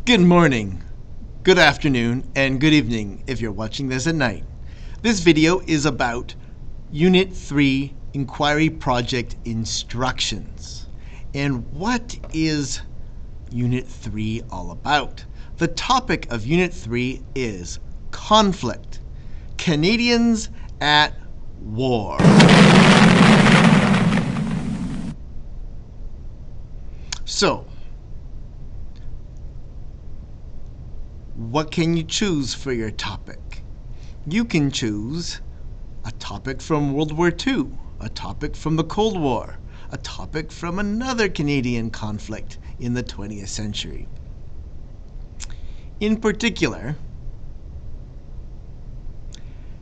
Good morning, good afternoon, and good evening if you're watching this at night. This video is about Unit 3 Inquiry Project Instructions. And what is Unit 3 all about? The topic of Unit 3 is conflict. Canadians at war. So, what can you choose for your topic? You can choose a topic from World War II, a topic from the Cold War, a topic from another Canadian conflict in the 20th century. In particular,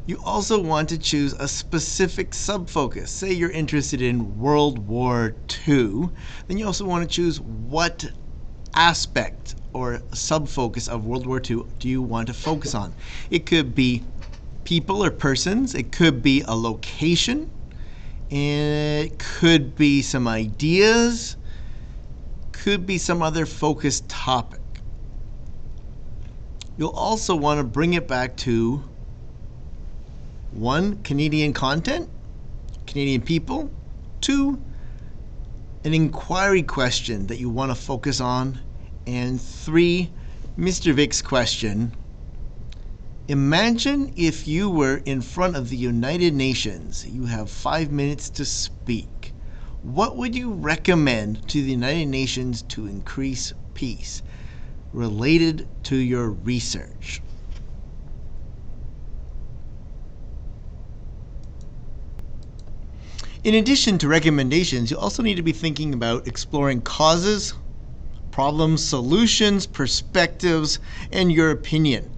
you also want to choose a specific subfocus. Say you're interested in World War II, then you also want to choose what aspect or subfocus of World War II do you want to focus on. It could be people or persons, it could be a location, it could be some ideas, could be some other focused topic. You'll also want to bring it back to 1, Canadian content, Canadian people, 2, an inquiry question that you want to focus on, and 3, Mr. Vic's question. Imagine if you were in front of the United Nations. You have 5 minutes to speak. What would you recommend to the United Nations to increase peace related to your research? In addition to recommendations, you also need to be thinking about exploring causes, problems, solutions, perspectives, and your opinion.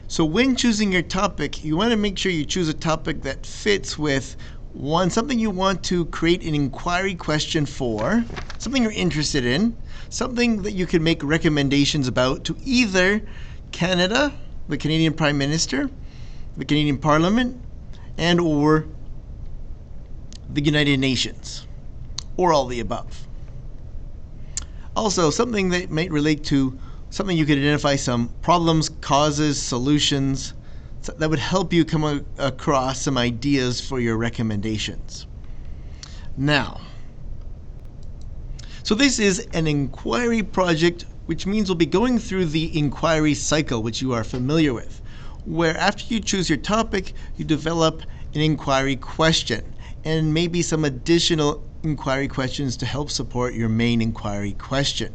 So when choosing your topic, you want to make sure you choose a topic that fits with, 1, something you want to create an inquiry question for, something you're interested in, something that you can make recommendations about to either Canada, the Canadian Prime Minister, the Canadian Parliament, and or the United Nations, or all the above. Also, something that might relate to something you could identify some problems, causes, solutions that would help you come across some ideas for your recommendations. Now, so this is an inquiry project, which means we'll be going through the inquiry cycle, which you are familiar with, where after you choose your topic, you develop an inquiry question and maybe some additional inquiry questions to help support your main inquiry question.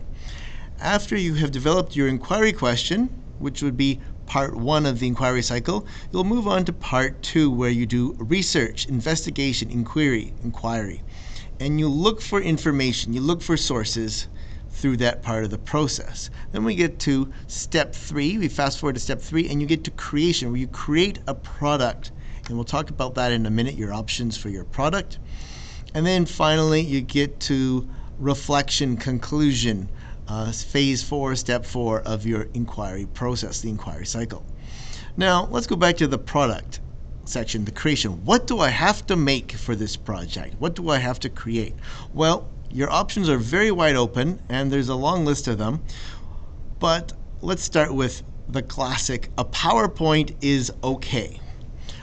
After you have developed your inquiry question, which would be part 1 of the inquiry cycle, you'll move on to part 2, where you do research, investigation, inquiry, and you look for information, you look for sources through that part of the process. Then we get to step 3, we fast forward to step 3, and you get to creation, where you create a product. And we'll talk about that in a minute, your options for your product. And then finally, you get to reflection, conclusion, phase 4, step 4 of your inquiry process, the inquiry cycle. Now, let's go back to the product section, the creation. What do I have to make for this project? What do I have to create? Well, your options are very wide open, and there's a long list of them. But let's start with the classic. A PowerPoint is okay.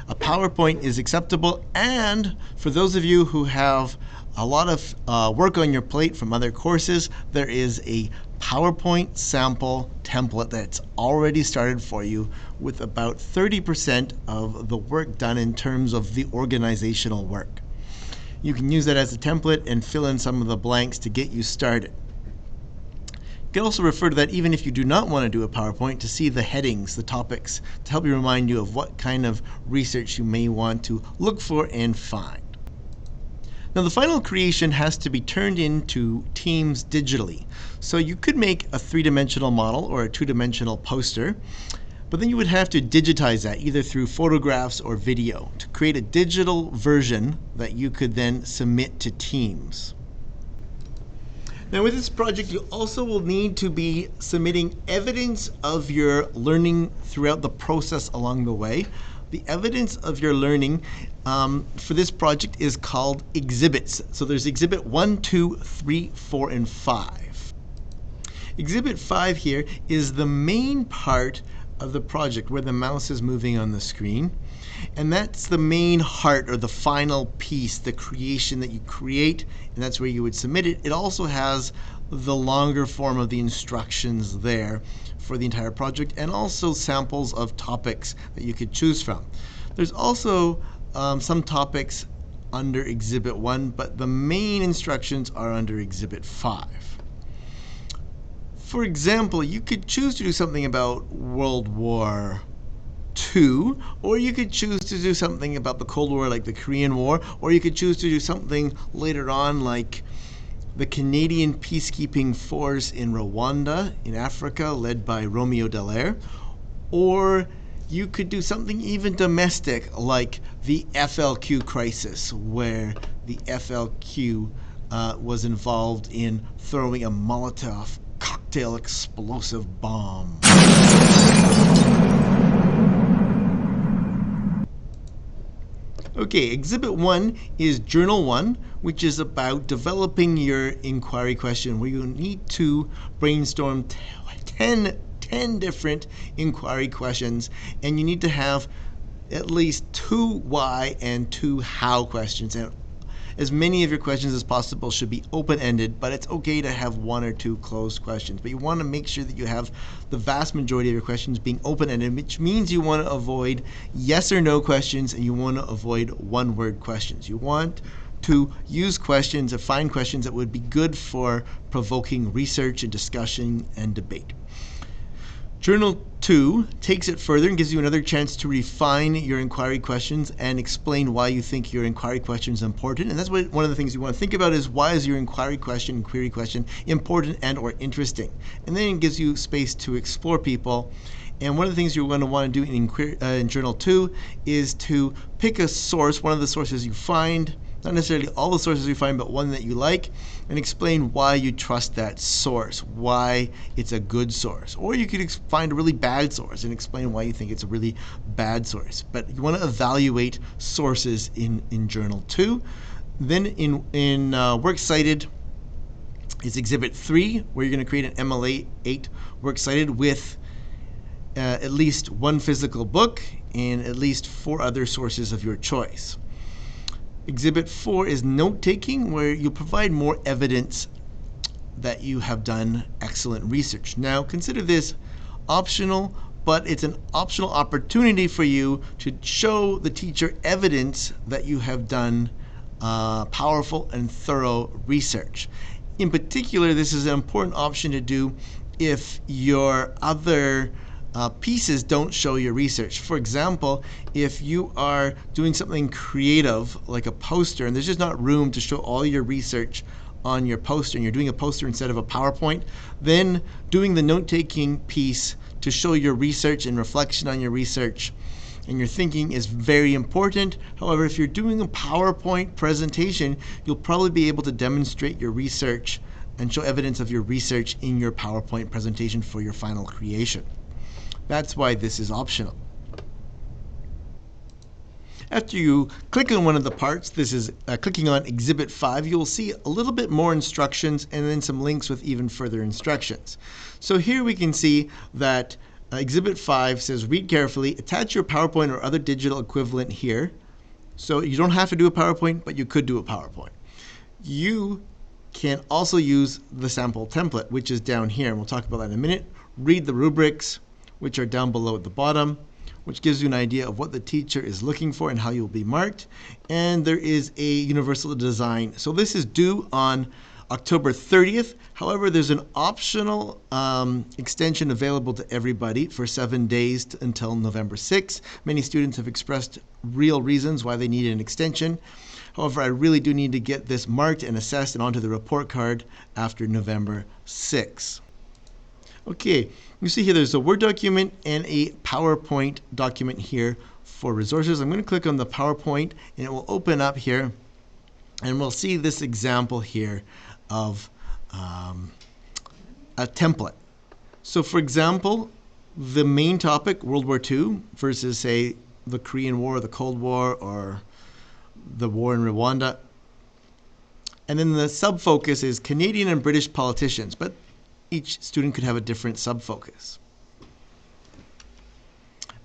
A PowerPoint is acceptable, and for those of you who have a lot of work on your plate from other courses, there is a PowerPoint sample template that's already started for you with about 30% of the work done in terms of the organizational work. You can use that as a template and fill in some of the blanks to get you started. You can also refer to that even if you do not want to do a PowerPoint to see the headings, the topics, to help you remind you of what kind of research you may want to look for and find. Now, the final creation has to be turned into teams digitally. So you could make a 3-dimensional model or a 2-dimensional poster, but then you would have to digitize that either through photographs or video to create a digital version that you could then submit to teams. Now, with this project, you also will need to be submitting evidence of your learning throughout the process along the way. The evidence of your learning for this project is called exhibits. So there's exhibit 1, 2, 3, 4, and 5. Exhibit 5 here is the main part of the project where the mouse is moving on the screen. And that's the main heart or the final piece, the creation that you create, and that's where you would submit it. It also has the longer form of the instructions there for the entire project, and also samples of topics that you could choose from. There's also some topics under Exhibit 1, but the main instructions are under Exhibit 5. For example, you could choose to do something about World War II, or you could choose to do something about the Cold War, like the Korean War, or you could choose to do something later on like the Canadian peacekeeping force in Rwanda in Africa, led by Romeo Dallaire, or you could do something even domestic like the FLQ crisis, where the FLQ was involved in throwing a Molotov cocktail explosive bomb. Okay, Exhibit 1 is Journal 1, which is about developing your inquiry question, where you need to brainstorm 10 different inquiry questions, and you need to have at least 2 why and 2 how questions. And as many of your questions as possible should be open-ended, but it's okay to have 1 or 2 closed questions. But you want to make sure that you have the vast majority of your questions being open-ended, which means you want to avoid yes or no questions, and you want to avoid one-word questions. You want to use questions or find questions that would be good for provoking research and discussion and debate. Journal 2 takes it further and gives you another chance to refine your inquiry questions and explain why you think your inquiry question is important. And that's what one of the things you want to think about is, why is your inquiry question, query question important and or interesting? And then it gives you space to explore people. And one of the things you're going to want to do in Journal 2 is to pick a source, one of the sources you find, not necessarily all the sources you find, but one that you like, and explain why you trust that source, why it's a good source. Or you could find a really bad source and explain why you think it's a really bad source. But you want to evaluate sources in Journal 2. Then in Works Cited is Exhibit 3, where you're going to create an MLA8 Works Cited with at least 1 physical book and at least 4 other sources of your choice. Exhibit 4 is note-taking, where you provide more evidence that you have done excellent research. Now, consider this optional, but it's an optional opportunity for you to show the teacher evidence that you have done powerful and thorough research. In particular, this is an important option to do if your other pieces don't show your research. For example, if you are doing something creative like a poster and there's just not room to show all your research on your poster, and you're doing a poster instead of a PowerPoint, then doing the note-taking piece to show your research and reflection on your research and your thinking is very important. However, if you're doing a PowerPoint presentation, you'll probably be able to demonstrate your research and show evidence of your research in your PowerPoint presentation for your final creation. That's why this is optional. After you click on one of the parts, this is clicking on Exhibit 5, you'll see a little bit more instructions and then some links with even further instructions. So here we can see that Exhibit 5 says, read carefully, attach your PowerPoint or other digital equivalent here. So you don't have to do a PowerPoint, but you could do a PowerPoint. You can also use the sample template, which is down here, and we'll talk about that in a minute. Read the rubrics, which are down below at the bottom, which gives you an idea of what the teacher is looking for and how you'll be marked. And there is a universal design. So this is due on October 30th. However, there's an optional extension available to everybody for 7 days until November 6th. Many students have expressed real reasons why they need an extension. However, I really do need to get this marked and assessed and onto the report card after November 6th. Okay, you see here there's a Word document and a PowerPoint document here for resources. I'm going to click on the PowerPoint and it will open up here, and we'll see this example here of a template. So for example, the main topic, World War II, versus say the Korean War, the Cold War, or the war in Rwanda. And then the sub-focus is Canadian and British politicians. But each student could have a different subfocus.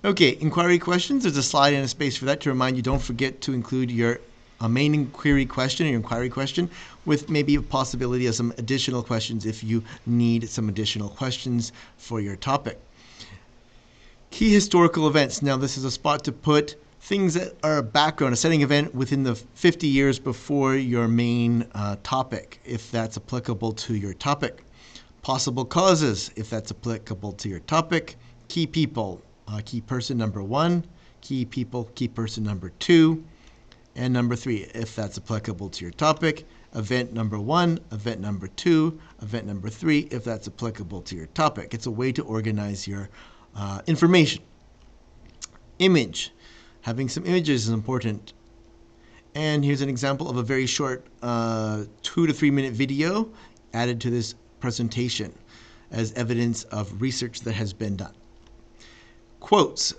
Okay, inquiry questions. There's a slide and a space for that to remind you don't forget to include your main inquiry question or your inquiry question with maybe a possibility of some additional questions if you need some additional questions for your topic. Key historical events. Now this is a spot to put things that are a background, a setting event within the 50 years before your main topic, if that's applicable to your topic. Possible causes, if that's applicable to your topic. Key people. Key person number 1, key people, key person number 2, and number 3, if that's applicable to your topic. Event number 1, event number 2, event number 3, if that's applicable to your topic. It's a way to organize your information. Image. Having some images is important. And here's an example of a very short 2 to 3 minute video added to this presentation as evidence of research that has been done. Quotes.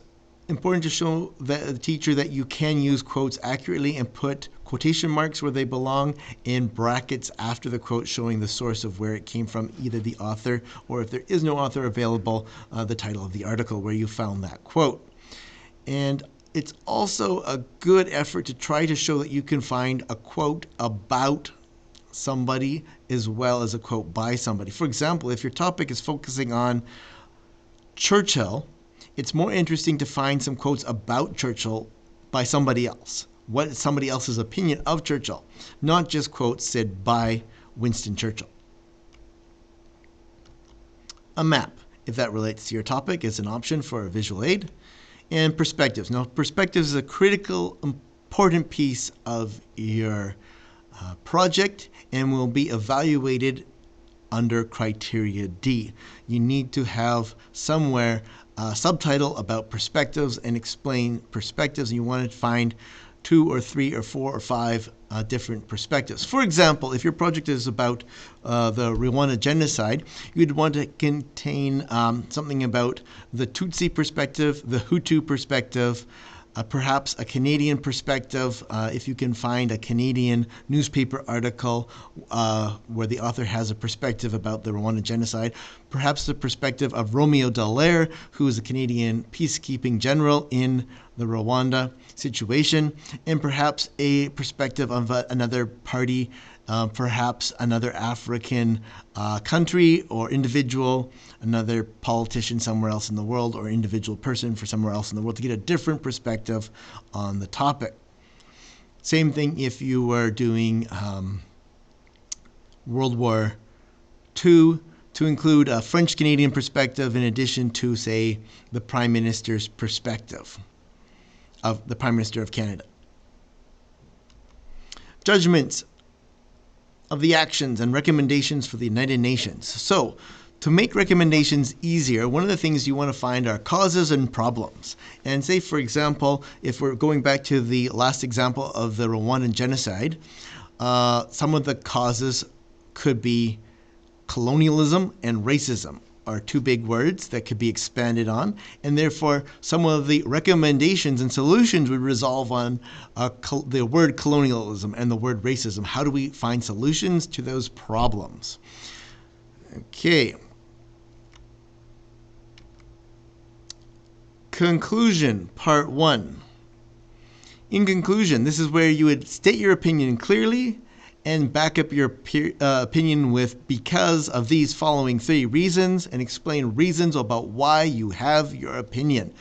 Important to show the teacher that you can use quotes accurately and put quotation marks where they belong in brackets after the quote showing the source of where it came from, either the author or if there is no author available, the title of the article where you found that quote. And it's also a good effort to try to show that you can find a quote about somebody as well as a quote by somebody. For example, if your topic is focusing on Churchill, it's more interesting to find some quotes about Churchill by somebody else. What is somebody else's opinion of Churchill, not just quotes said by Winston Churchill. A map, if that relates to your topic, is an option for a visual aid. And perspectives. Now, perspectives is a critical, important piece of your project and will be evaluated under criteria D. You need to have somewhere a subtitle about perspectives and explain perspectives, and you want to find 2 or 3 or 4 or 5 different perspectives. For example, if your project is about the Rwanda genocide, you'd want to contain something about the Tutsi perspective, the Hutu perspective, perhaps a Canadian perspective, if you can find a Canadian newspaper article where the author has a perspective about the Rwanda genocide, perhaps the perspective of Romeo Dallaire, who is a Canadian peacekeeping general in the Rwanda situation, and perhaps a perspective of another party, perhaps another African country or individual, another politician somewhere else in the world, or individual person for somewhere else in the world, to get a different perspective on the topic. Same thing if you were doing World War II, to include a French-Canadian perspective in addition to, say, the Prime Minister's perspective of the Prime Minister of Canada. Judgments of the actions and recommendations for the United Nations. So, to make recommendations easier, one of the things you want to find are causes and problems. And say, for example, if we're going back to the last example of the Rwandan genocide, some of the causes could be colonialism and racism, are 2 big words that could be expanded on, and therefore some of the recommendations and solutions would resolve on the word colonialism and the word racism. How do we find solutions to those problems? Okay. Conclusion, part 1. In conclusion, this is where you would state your opinion clearly and back up your opinion with because of these following 3 reasons, and explain reasons about why you have your opinion.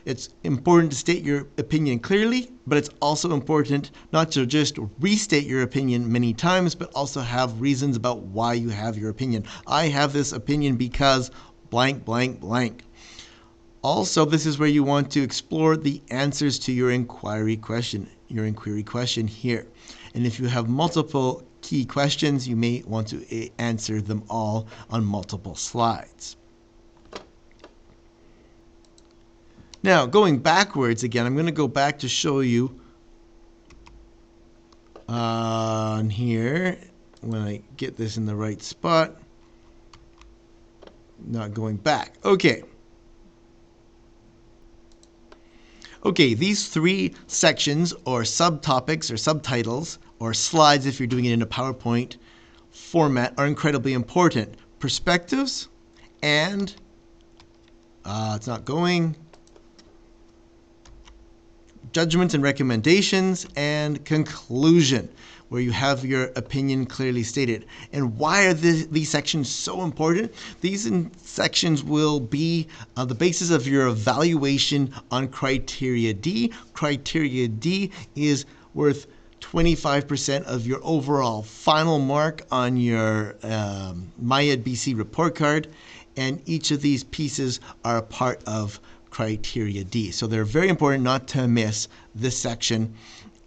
It's important to state your opinion clearly, but it's also important not to just restate your opinion many times, but also have reasons about why you have your opinion. I have this opinion because blank, blank, blank. Also, this is where you want to explore the answers to your inquiry question here. And if you have multiple key questions, you may want to answer them all on multiple slides. Now, going backwards again, I'm going to go back to show you on here, when I get this in the right spot. Not going back. Okay. Okay, these 3 sections or subtopics or subtitles or slides, if you're doing it in a PowerPoint format, are incredibly important. perspectives, and it's not going. Judgments and recommendations, and conclusion, where you have your opinion clearly stated. And why are these sections so important? These sections will be the basis of your evaluation on criteria D. Criteria D is worth 25% of your overall final mark on your MyEd BC report card, and each of these pieces are a part of criteria D. So they're very important not to miss this section,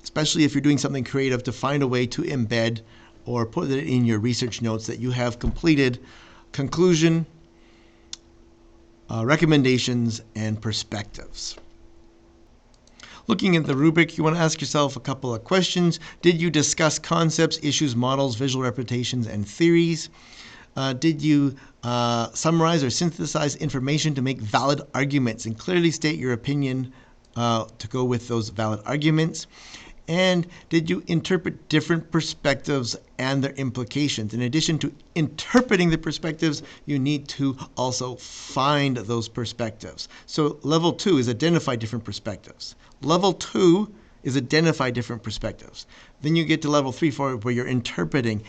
especially if you're doing something creative, to find a way to embed or put it in your research notes that you have completed conclusion, recommendations, and perspectives. Looking at the rubric, you want to ask yourself a couple of questions. Did you discuss concepts, issues, models, visual representations, and theories? Did you summarize or synthesize information to make valid arguments and clearly state your opinion to go with those valid arguments? And did you interpret different perspectives and their implications? In addition to interpreting the perspectives, you need to also find those perspectives. So level 2 is identify different perspectives. Level 2 is identify different perspectives. Then you get to level 3, 4, where you're interpreting,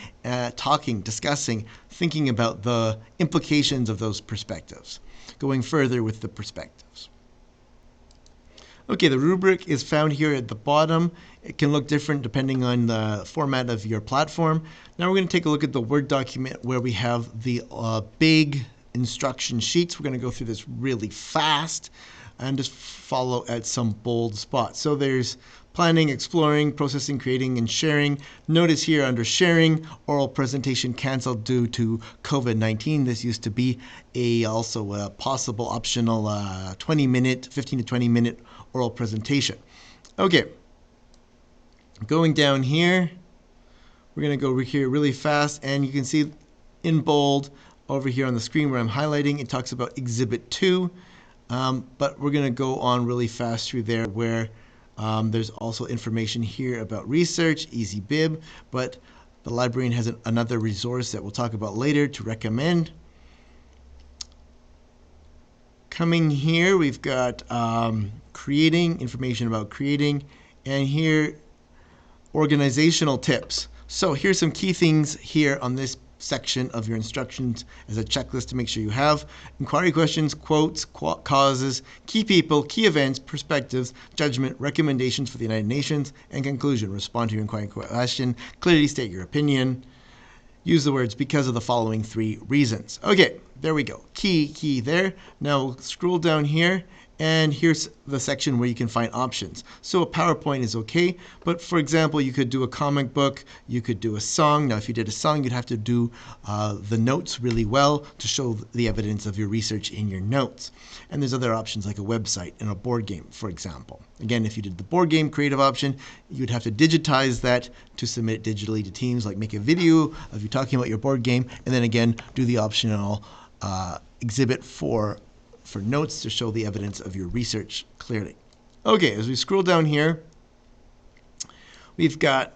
talking, discussing, thinking about the implications of those perspectives, going further with the perspectives. Okay, the rubric is found here at the bottom. It can look different depending on the format of your platform. Now we're going to take a look at the Word document where we have the big instruction sheets. We're going to go through this really fast and just follow at some bold spots. So there's planning, exploring, processing, creating, and sharing. Notice here under sharing, oral presentation canceled due to COVID-19. This used to be also a possible optional 15 to 20 minute oral presentation. Okay, going down here, we're going to go over here really fast, and you can see in bold over here on the screen where I'm highlighting, it talks about Exhibit 2, but we're going to go on really fast through there where there's also information here about research, Easy Bib, but the librarian has another resource that we'll talk about later to recommend. Coming here, we've got creating, information about creating, and here, organizational tips. So here's some key things here on this section of your instructions as a checklist to make sure you have. Inquiry questions, quotes, causes, key people, key events, perspectives, judgment, recommendations for the United Nations, and conclusion. Respond to your inquiry question, clearly state your opinion. Use the words because of the following 3 reasons. Okay, there we go. Key there. Now we'll scroll down here, and here's the section where you can find options. So a PowerPoint is okay, but for example, you could do a comic book, you could do a song. Now if you did a song, you'd have to do the notes really well to show the evidence of your research in your notes. And there's other options like a website and a board game, for example. Again, if you did the board game creative option, you'd have to digitize that to submit digitally to teams, like make a video of you talking about your board game, and then again, do the optional exhibit for notes to show the evidence of your research clearly. Okay, as we scroll down here, we've got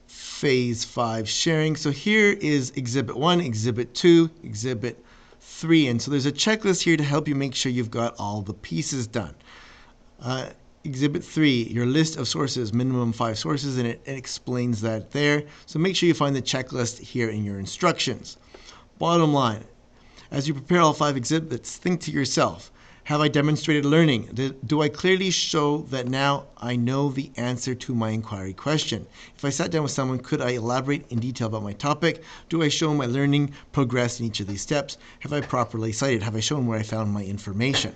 Phase 5 sharing. So here is Exhibit 1, Exhibit 2, Exhibit 3. And so there's a checklist here to help you make sure you've got all the pieces done. Exhibit 3, your list of sources, minimum 5 sources, and it explains that there. So make sure you find the checklist here in your instructions. Bottom line, as you prepare all 5 exhibits, think to yourself, have I demonstrated learning? Do I clearly show that now I know the answer to my inquiry question? If I sat down with someone, could I elaborate in detail about my topic? Do I show my learning progress in each of these steps? Have I properly cited? Have I shown where I found my information?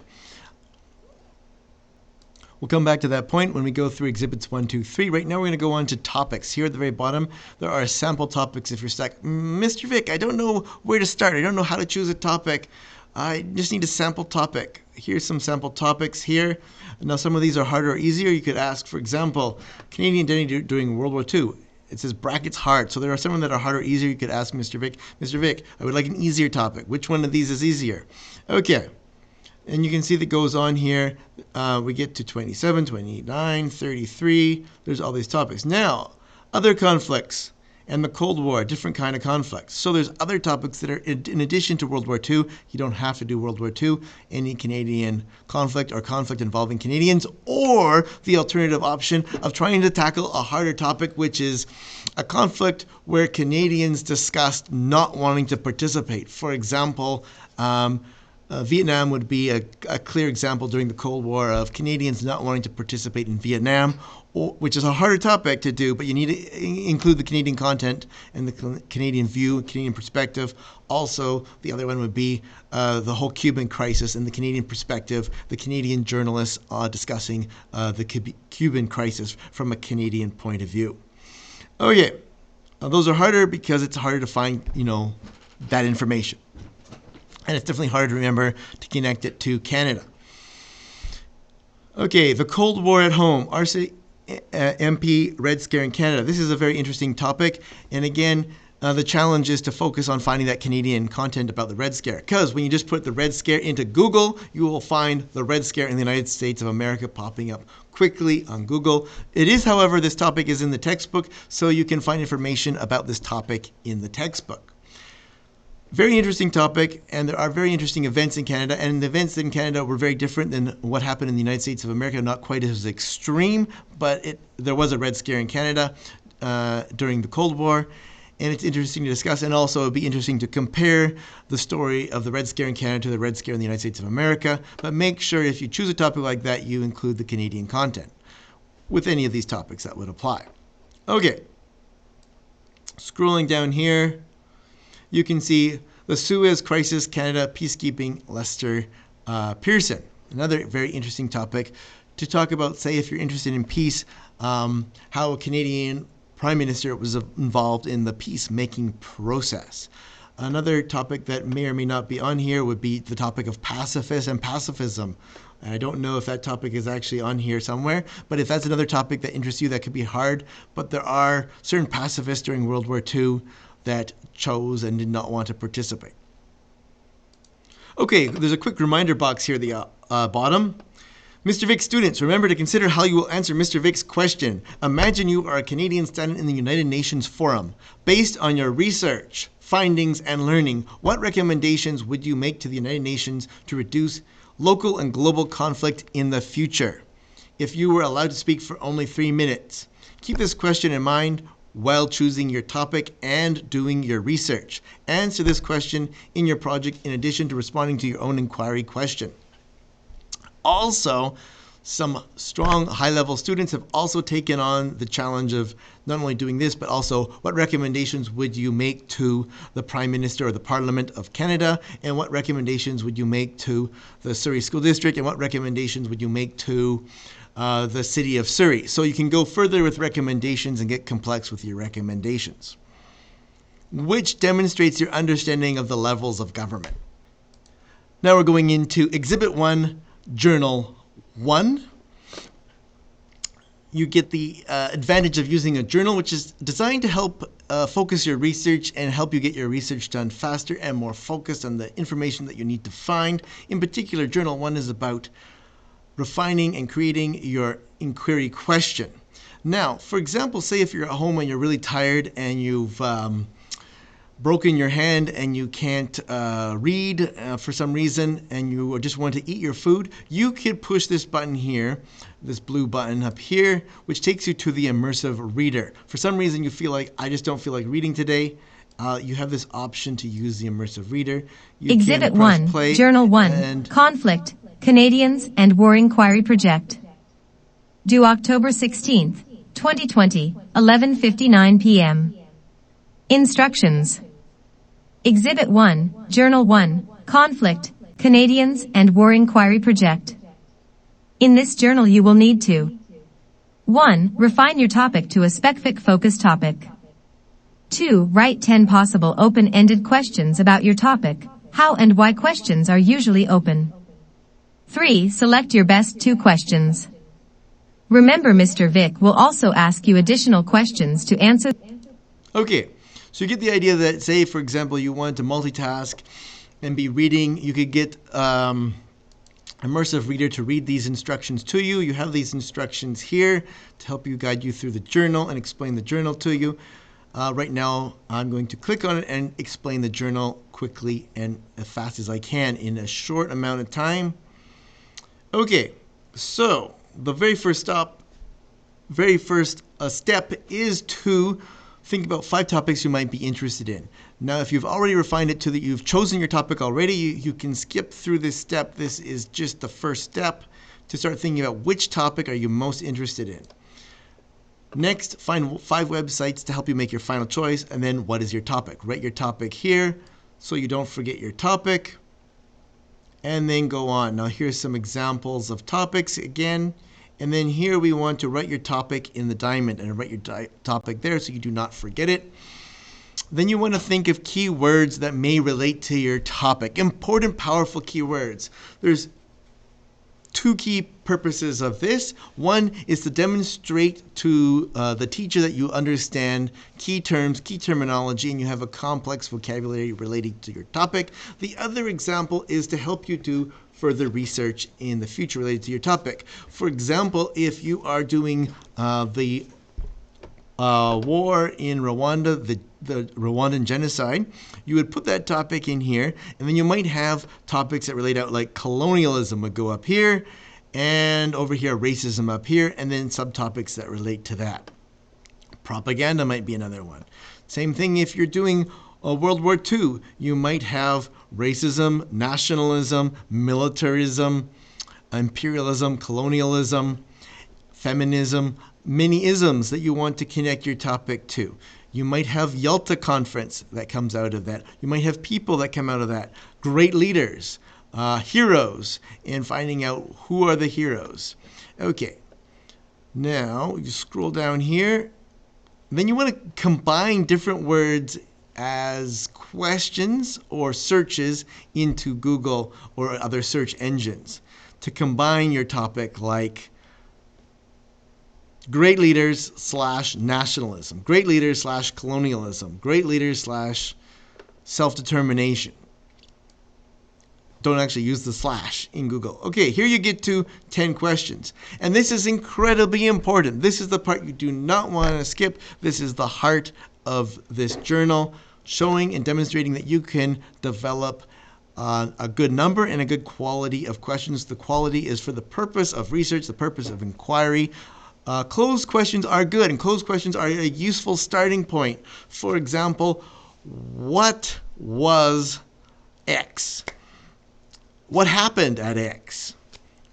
We'll come back to that point when we go through exhibits 1, 2, 3. Right now we're going to go on to topics. Here at the very bottom, there are sample topics if you're stuck. Mr. Vic, I don't know where to start. I don't know how to choose a topic. I just need a sample topic. Here's some sample topics here. Now some of these are harder or easier. You could ask, for example, Canadian identity during World War II. It says brackets hard. So there are some that are harder or easier. You could ask Mr. Vic, I would like an easier topic. Which one of these is easier? Okay. And you can see that goes on here. We get to 27, 29, 33. There's all these topics. Now, other conflicts. and the Cold War, a different kind of conflict. So there's other topics that are, in addition to World War II, you don't have to do World War II, any Canadian conflict or conflict involving Canadians, or the alternative option of trying to tackle a harder topic, which is a conflict where Canadians discussed not wanting to participate. For example, Vietnam would be a clear example during the Cold War of Canadians not wanting to participate in Vietnam, which is a harder topic to do, but you need to include the Canadian content and the Canadian view, Canadian perspective. Also, the other one would be the whole Cuban crisis and the Canadian perspective, the Canadian journalists discussing the Cuban crisis from a Canadian point of view. Okay, those are harder because it's harder to find, that information. And it's definitely hard to remember to connect it to Canada. Okay, the Cold War at home. RCMP Red Scare in Canada. This is a very interesting topic. And again, the challenge is to focus on finding that Canadian content about the Red Scare. Because when you just put the Red Scare into Google, you will find the Red Scare in the United States of America popping up quickly on Google. It is, however, this topic is in the textbook, so you can find information about this topic in the textbook. Very interesting topic, and there are very interesting events in Canada, and the events in Canada were very different than what happened in the United States of America, not quite as extreme, but there was a Red Scare in Canada during the Cold War, and it's interesting to discuss, and also it would be interesting to compare the story of the Red Scare in Canada to the Red Scare in the United States of America, but make sure if you choose a topic like that, you include the Canadian content with any of these topics that would apply. Okay, scrolling down here, you can see the Suez Crisis, Canada, Peacekeeping, Lester Pearson. Another very interesting topic to talk about, say, if you're interested in peace, how a Canadian Prime Minister was involved in the peacemaking process. Another topic that may or may not be on here would be the topic of pacifists and pacifism. I don't know if that topic is actually on here somewhere, but if that's another topic that interests you, that could be hard. But there are certain pacifists during World War II that chose and did not want to participate. Okay, there's a quick reminder box here at the bottom. Mr. Vic students, remember to consider how you will answer Mr. Vic's question. Imagine you are a Canadian student in the United Nations Forum. Based on your research, findings, and learning, what recommendations would you make to the United Nations to reduce local and global conflict in the future? If you were allowed to speak for only 3 minutes, keep this question in mind while choosing your topic and doing your research. Answer this question in your project in addition to responding to your own inquiry question. Also, some strong high-level students have also taken on the challenge of not only doing this, but also what recommendations would you make to the Prime Minister or the Parliament of Canada, and what recommendations would you make to the Surrey School District, and what recommendations would you make to the City of Surrey. So you can go further with recommendations and get complex with your recommendations, which demonstrates your understanding of the levels of government. Now we're going into Exhibit 1, Journal 1. You get the advantage of using a journal, which is designed to help focus your research and help you get your research done faster and more focused on the information that you need to find. In particular, Journal 1 is about refining and creating your inquiry question. Now, for example, say if you're at home and you're really tired and you've broken your hand and you can't read for some reason and you just want to eat your food, you could push this button here, this blue button up here, which takes you to the immersive reader. For some reason you feel like, I just don't feel like reading today, you have this option to use the immersive reader. You Exhibit 1, Journal 1, Conflict, Canadians and War Inquiry Project. Due October 16th, 2020, 11:59 p.m. Instructions. Exhibit 1, Journal 1, Conflict, Canadians and War Inquiry Project. In this journal you will need to 1. Refine your topic to a specific focus topic. 2. Write 10 possible open-ended questions about your topic. How and why questions are usually open. 3. Select your best 2 questions. Remember, Mr. Vic will also ask you additional questions to answer. Okay, so you get the idea that, say, for example, you want to multitask and be reading. You could get Immersive Reader to read these instructions to you. You have these instructions here to help you guide you through the journal and explain the journal to you. Right now, I'm going to click on it and explain the journal quickly and as fast as I can in a short amount of time. Okay, so the very first step is to think about 5 topics you might be interested in. Now, if you've already refined it to that you've chosen your topic already, you can skip through this step. This is just the first step to start thinking about which topic are you most interested in. Next, find 5 websites to help you make your final choice, and then what is your topic? Write your topic here so you don't forget your topic, and then go on. Now, here's some examples of topics again, and then here we want to write your topic in the diamond and write your topic there so you do not forget it. Then you want to think of keywords that may relate to your topic. Important, powerful keywords. There's 2 key purposes of this. One is to demonstrate to the teacher that you understand key terms, key terminology, and you have a complex vocabulary relating to your topic. The other example is to help you do further research in the future related to your topic. For example, if you are doing the war in Rwanda, the Rwandan genocide, you would put that topic in here, and then you might have topics that relate out, like colonialism would go up here, and over here racism up here, and then subtopics that relate to that. Propaganda might be another one. Same thing if you're doing World War II, you might have racism, nationalism, militarism, imperialism, colonialism, feminism, many isms that you want to connect your topic to. You might have Yalta Conference that comes out of that. You might have people that come out of that. Great leaders, heroes, and finding out who are the heroes. Okay, now you scroll down here. Then you want to combine different words as questions or searches into Google or other search engines to combine your topic, like great leaders / nationalism, great leaders / colonialism, great leaders / self-determination. Don't actually use the / in Google. Okay, here you get to 10 questions. And this is incredibly important. This is the part you do not want to skip. This is the heart of this journal, showing and demonstrating that you can develop a good number and a good quality of questions. The quality is for the purpose of research, the purpose of inquiry. Closed questions are good, and closed questions are a useful starting point. For example, what was X? What happened at X?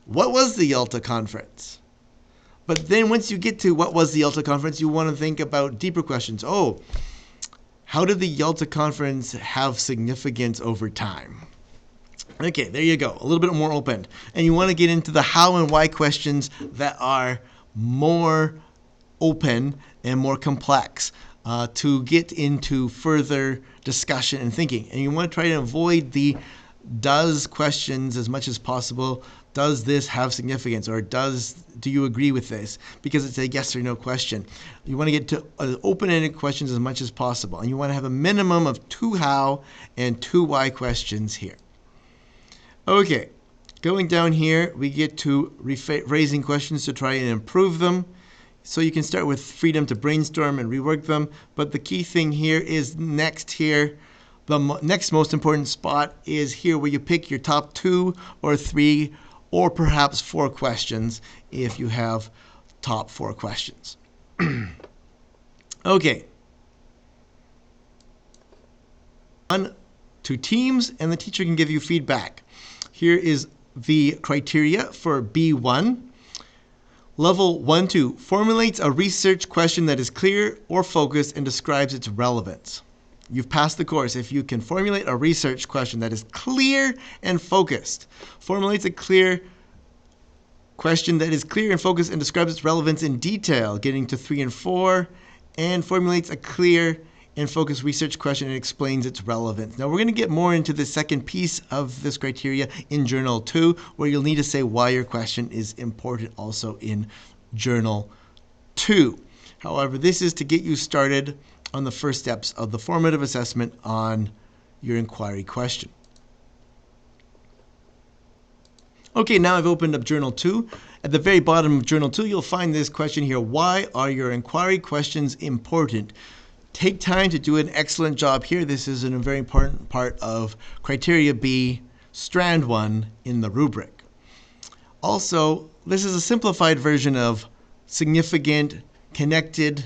What was the Yalta Conference? But then once you get to what was the Yalta Conference, you want to think about deeper questions. Oh, how did the Yalta Conference have significance over time? Okay, there you go. A little bit more open. And you want to get into the how and why questions that are more open and more complex to get into further discussion and thinking. And you want to try to avoid the does questions as much as possible. Does this have significance, or do you agree with this? Because it's a yes or no question. You want to get to open-ended questions as much as possible, and you want to have a minimum of 2 how and 2 why questions here. Okay, going down here, we get to raising questions to try and improve them. So you can start with freedom to brainstorm and rework them, but the key thing here is next here. The next most important spot is here where you pick your top 2 or 3 or perhaps 4 questions if you have top 4 questions. Okay. On to teams, and the teacher can give you feedback. Here is the criteria for B1. Level 1-2 formulates a research question that is clear or focused and describes its relevance. You've passed the course if you can formulate a research question that is clear and focused. Formulates a clear question that is clear and focused and describes its relevance in detail, getting to 3 and 4, and formulates a clear and focused research question and explains its relevance. Now we're going to get more into the second piece of this criteria in Journal 2, where you'll need to say why your question is important also in Journal 2. However, this is to get you started on the first steps of the formative assessment on your inquiry question. Okay, now I've opened up Journal 2. At the very bottom of Journal 2, you'll find this question here: why are your inquiry questions important? Take time to do an excellent job here. This is a very important part of Criteria B, Strand 1 in the rubric. Also, this is a simplified version of significant, connected.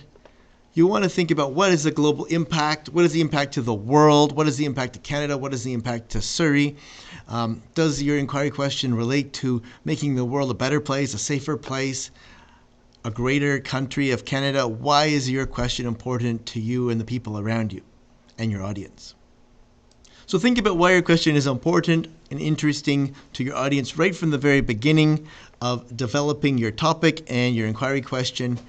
You want to think about what is the global impact, what is the impact to the world, what is the impact to Canada, what is the impact to Surrey. Does your inquiry question relate to making the world a better place, a safer place, a greater country of Canada? Why is your question important to you and the people around you and your audience? So think about why your question is important and interesting to your audience right from the very beginning of developing your topic and your inquiry question,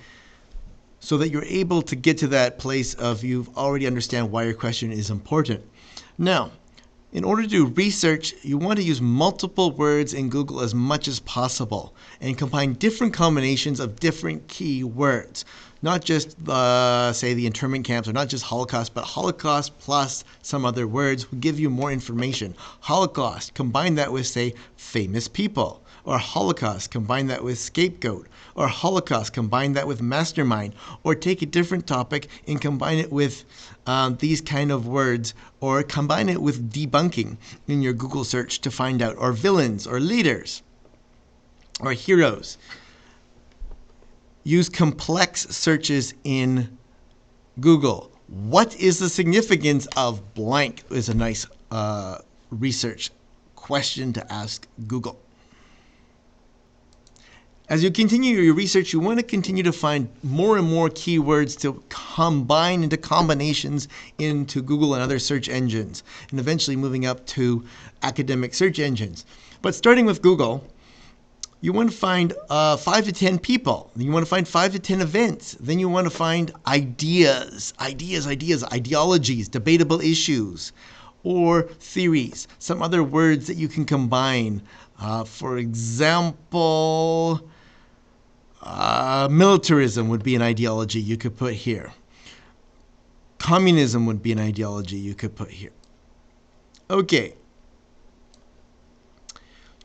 so that you're able to get to that place of you've already understand why your question is important. Now, in order to do research, you want to use multiple words in Google as much as possible and combine different combinations of different key words. Not just, say, the internment camps, or not just Holocaust, but Holocaust plus some other words will give you more information. Holocaust, combine that with, say, famous people. Or Holocaust, combine that with scapegoat. Or Holocaust, combine that with mastermind. Or take a different topic and combine it with these kind of words. Or combine it with debunking in your Google search to find out. Or villains, or leaders, or heroes. Use complex searches in Google. What is the significance of blank is a nice research question to ask Google. As you continue your research, you want to continue to find more and more keywords to combine into combinations into Google and other search engines, and eventually moving up to academic search engines. But starting with Google, you want to find 5 to 10 people. Then you want to find 5 to 10 events. Then you want to find ideas, ideologies, debatable issues, or theories, some other words that you can combine. For example, militarism would be an ideology you could put here. Communism would be an ideology you could put here. Okay.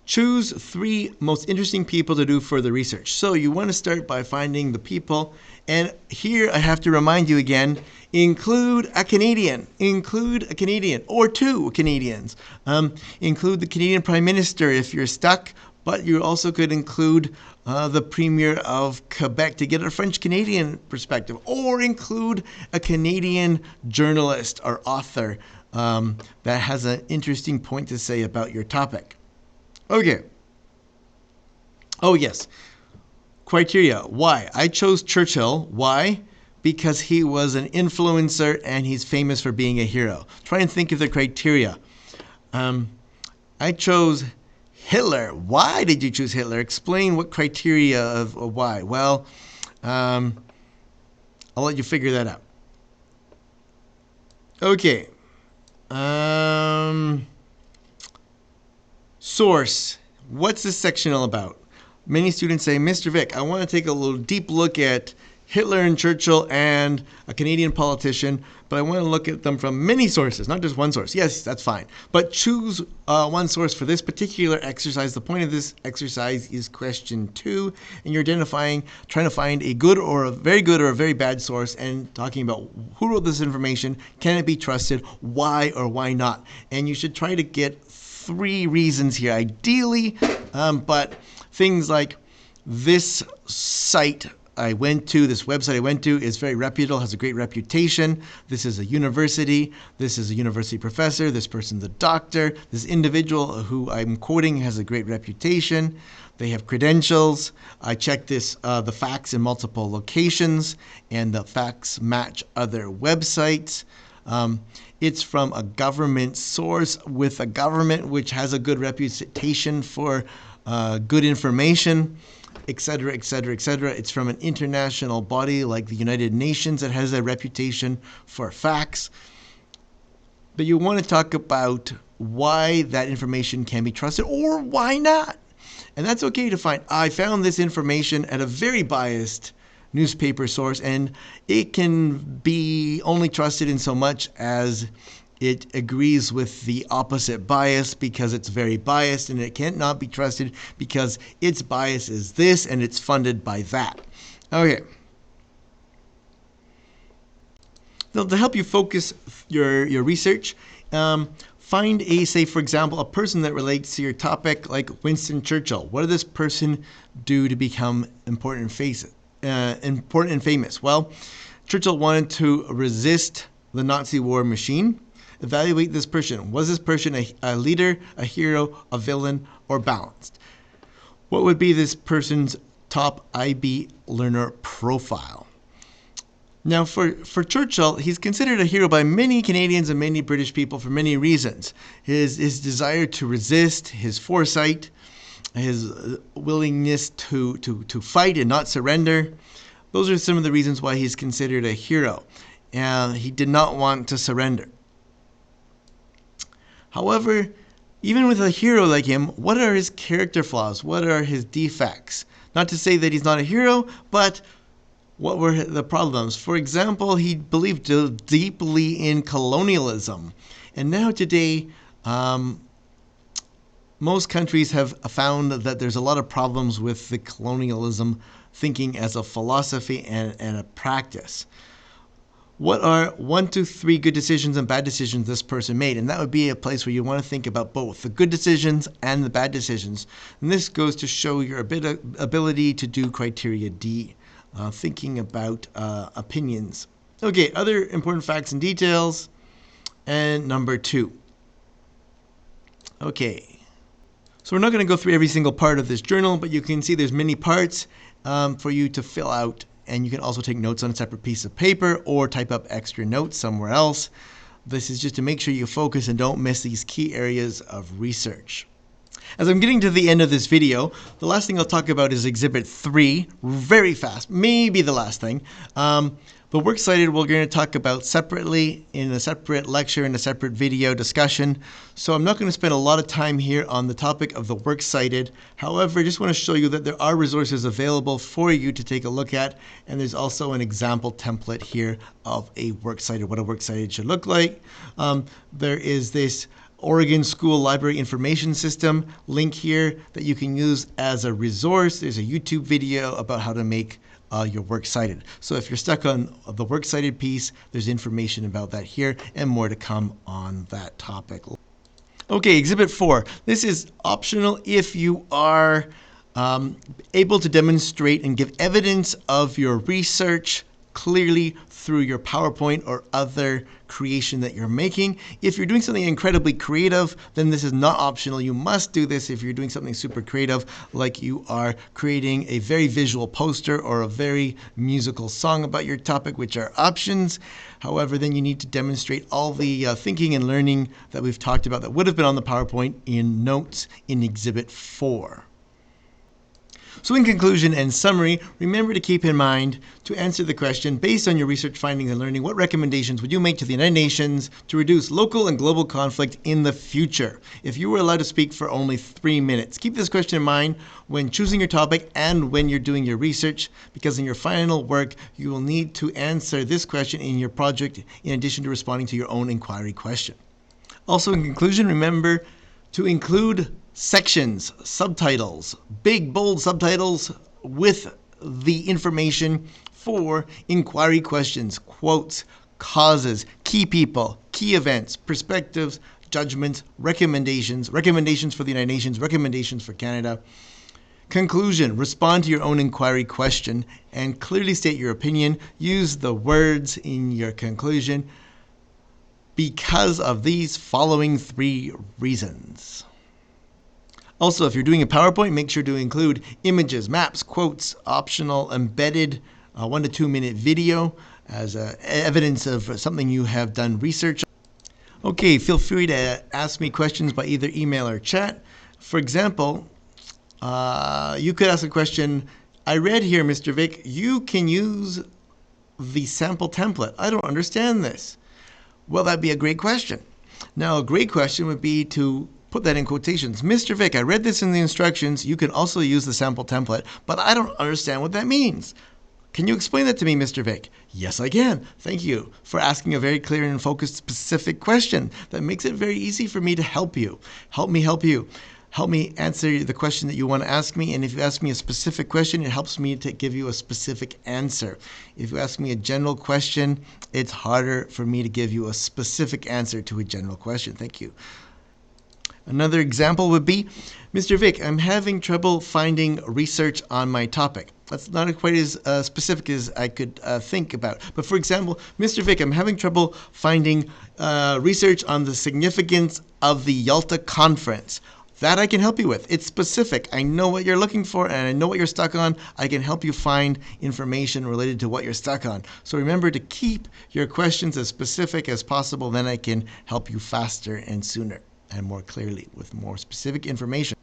Choose 3 most interesting people to do further research. So you want to start by finding the people. And here I have to remind you again, include a Canadian, or 2 Canadians. Include the Canadian Prime Minister if you're stuck, but you also could include the Premier of Quebec to get a French-Canadian perspective, or include a Canadian journalist or author that has an interesting point to say about your topic. Okay. Oh, yes. Criteria. Why? I chose Churchill. Why? Because he was an influencer and he's famous for being a hero. Try and think of the criteria. I chose Hitler. Why did you choose Hitler? Explain what criteria of why. Well, I'll let you figure that out. Okay. Source. What's this section all about? Many students say, Mr. Vic, I want to take a little deep look at Hitler and Churchill and a Canadian politician, but I want to look at them from many sources, not just one source. Yes, that's fine. But choose one source for this particular exercise. The point of this exercise is question 2, and you're trying to find a good or a very bad source and talking about who wrote this information, can it be trusted, why or why not. And you should try to get 3 reasons here, ideally, but things like this site I went to, this website I went to is very reputable, has a great reputation. This is a university. This is a university professor. This person's a doctor. This individual who I'm quoting has a great reputation. They have credentials. I checked the facts in multiple locations, and the facts match other websites. It's from a government source with a government which has a good reputation for good information, etc., etc., etc. It's from an international body like the United Nations that has a reputation for facts. But you want to talk about why that information can be trusted or why not. And that's okay to find. I found this information at a very biased newspaper source, and it can be only trusted in so much as it agrees with the opposite bias because it's very biased, and it cannot be trusted because its bias is this and it's funded by that. Okay. Now, to help you focus your research, find say, for example, a person that relates to your topic, like Winston Churchill. What did this person do to become important and famous? Well, Churchill wanted to resist the Nazi war machine. Evaluate this person. Was this person a leader, a hero, a villain, or balanced? What would be this person's top IB learner profile? Now, for Churchill, he's considered a hero by many Canadians and many British people for many reasons. His desire to resist, his foresight, his willingness to fight and not surrender. Those are some of the reasons why he's considered a hero. And he did not want to surrender. However, even with a hero like him, what are his character flaws? What are his defects? Not to say that he's not a hero, but what were the problems? For example, he believed deeply in colonialism. And now today, most countries have found that there's a lot of problems with the colonialism thinking as a philosophy and a practice. What are 1 to 3 good decisions and bad decisions this person made? And that would be a place where you want to think about both the good decisions and the bad decisions. And this goes to show your ability to do criteria D, thinking about opinions. Okay, other important facts and details. And number 2. Okay. So we're not going to go through every single part of this journal, but you can see there's many parts for you to fill out. And you can also take notes on a separate piece of paper or type up extra notes somewhere else. This is just to make sure you focus and don't miss these key areas of research. As I'm getting to the end of this video, the last thing I'll talk about is Exhibit 3, very fast, maybe the last thing. The Works Cited we're going to talk about separately in a separate lecture, in a separate video discussion. So I'm not going to spend a lot of time here on the topic of the Works Cited. However, I just want to show you that there are resources available for you to take a look at. And there's also an example template here of a Works Cited, what a Works Cited should look like. There is this Oregon School Library Information System link here that you can use as a resource. There's a YouTube video about how to make your Works Cited. So if you're stuck on the Works Cited piece, there's information about that here and more to come on that topic. Okay, Exhibit 4. This is optional if you are able to demonstrate and give evidence of your research clearly through your PowerPoint or other creation that you're making. If you're doing something incredibly creative, then this is not optional. You must do this if you're doing something super creative, like you are creating a very visual poster or a very musical song about your topic, which are options. However, then you need to demonstrate all the thinking and learning that we've talked about that would have been on the PowerPoint in notes in Exhibit 4. So in conclusion and summary, remember to keep in mind to answer the question, based on your research findings and learning, what recommendations would you make to the United Nations to reduce local and global conflict in the future? If you were allowed to speak for only 3 minutes, keep this question in mind when choosing your topic and when you're doing your research, because in your final work, you will need to answer this question in your project in addition to responding to your own inquiry question. Also, in conclusion, remember to include sections, subtitles, big, bold subtitles with the information for inquiry questions, quotes, causes, key people, key events, perspectives, judgments, recommendations for the United Nations, recommendations for Canada. Conclusion, respond to your own inquiry question and clearly state your opinion. Use the words in your conclusion because of these following 3 reasons. Also, if you're doing a PowerPoint, make sure to include images, maps, quotes, optional embedded 1 to 2 minute video as evidence of something you have done research. Okay, feel free to ask me questions by either email or chat. For example, you could ask a question, I read here, Mr. Vic, you can use the sample template. I don't understand this. Well, that'd be a great question. Now, a great question would be to put that in quotations. Mr. Vic, I read this in the instructions. You can also use the sample template, but I don't understand what that means. Can you explain that to me, Mr. Vic? Yes, I can. Thank you for asking a very clear and focused, specific question. That makes it very easy for me to help you. Help me help you. help me answer the question that you want to ask me. And if you ask me a specific question, it helps me to give you a specific answer. If you ask me a general question, it's harder for me to give you a specific answer to a general question. Thank you. Another example would be, Mr. Vic, I'm having trouble finding research on my topic. That's not quite as specific as I could think about. But for example, Mr. Vic, I'm having trouble finding research on the significance of the Yalta Conference. That I can help you with. It's specific. I know what you're looking for and I know what you're stuck on. I can help you find information related to what you're stuck on. So remember to keep your questions as specific as possible. Then I can help you faster and sooner and more clearly with more specific information.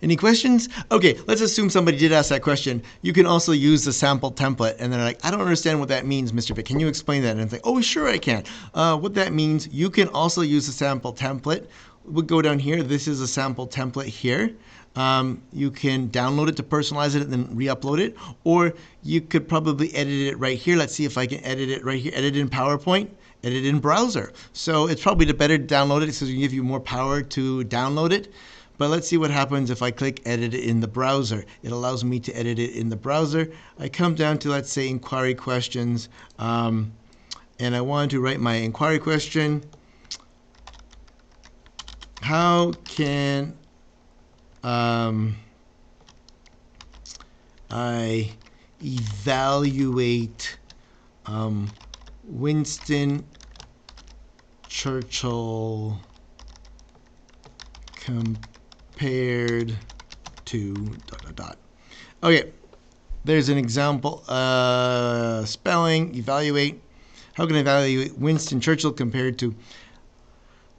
Any questions? Okay, let's assume somebody did ask that question. You can also use the sample template, and they're like, I don't understand what that means, Mr. Vic. Can you explain that? And it's like, oh, sure I can. What that means, you can also use the sample template. We'll go down here. This is a sample template here. You can download it to personalize it and then re-upload it, or you could probably edit it right here. Let's see if I can edit it right here. Edit in PowerPoint. Edit in browser. So it's probably better to download it because it will give you more power to download it. But let's see what happens if I click edit it in the browser. It allows me to edit it in the browser. I come down to, let's say, inquiry questions, and I want to write my inquiry question. How can I evaluate Winston Churchill compared to ... Okay, there's an example. Spelling, evaluate. How can I evaluate Winston Churchill compared to...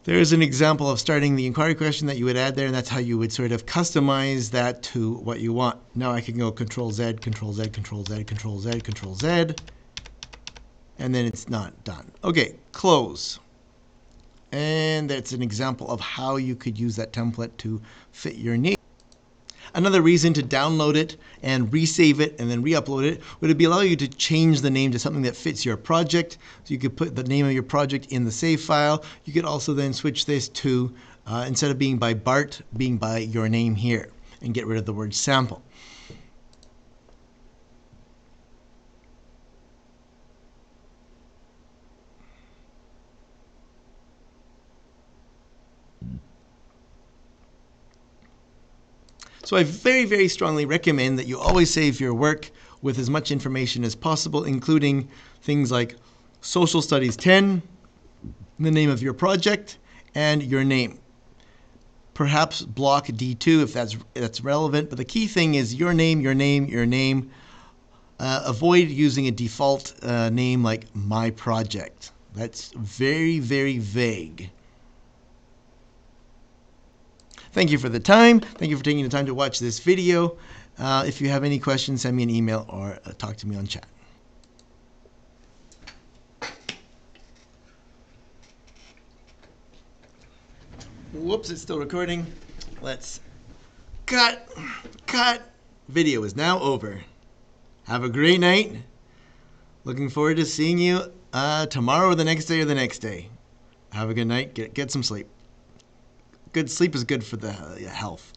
There's an example of starting the inquiry question that you would add there, and that's how you would sort of customize that to what you want. Now I can go Control-Z, Control-Z, Control-Z, Control-Z, Control-Z, and then it's not done. Okay, close. And that's an example of how you could use that template to fit your need. Another reason to download it and resave it and then re-upload it would be allow you to change the name to something that fits your project. So you could put the name of your project in the save file. You could also then switch this to, instead of being by Bart, being by your name here, and get rid of the word sample. So I very, very strongly recommend that you always save your work with as much information as possible, including things like Social Studies 10, the name of your project, and your name. Perhaps block D2 if that's relevant, but the key thing is your name, your name, your name. Avoid using a default name like my project. That's very, very vague. Thank you for the time. Thank you for taking the time to watch this video. If you have any questions, send me an email or talk to me on chat. Whoops, it's still recording. Let's cut. Video is now over. Have a great night. Looking forward to seeing you tomorrow or the next day or the next day. Have a good night. Get some sleep. Good sleep is good for the health.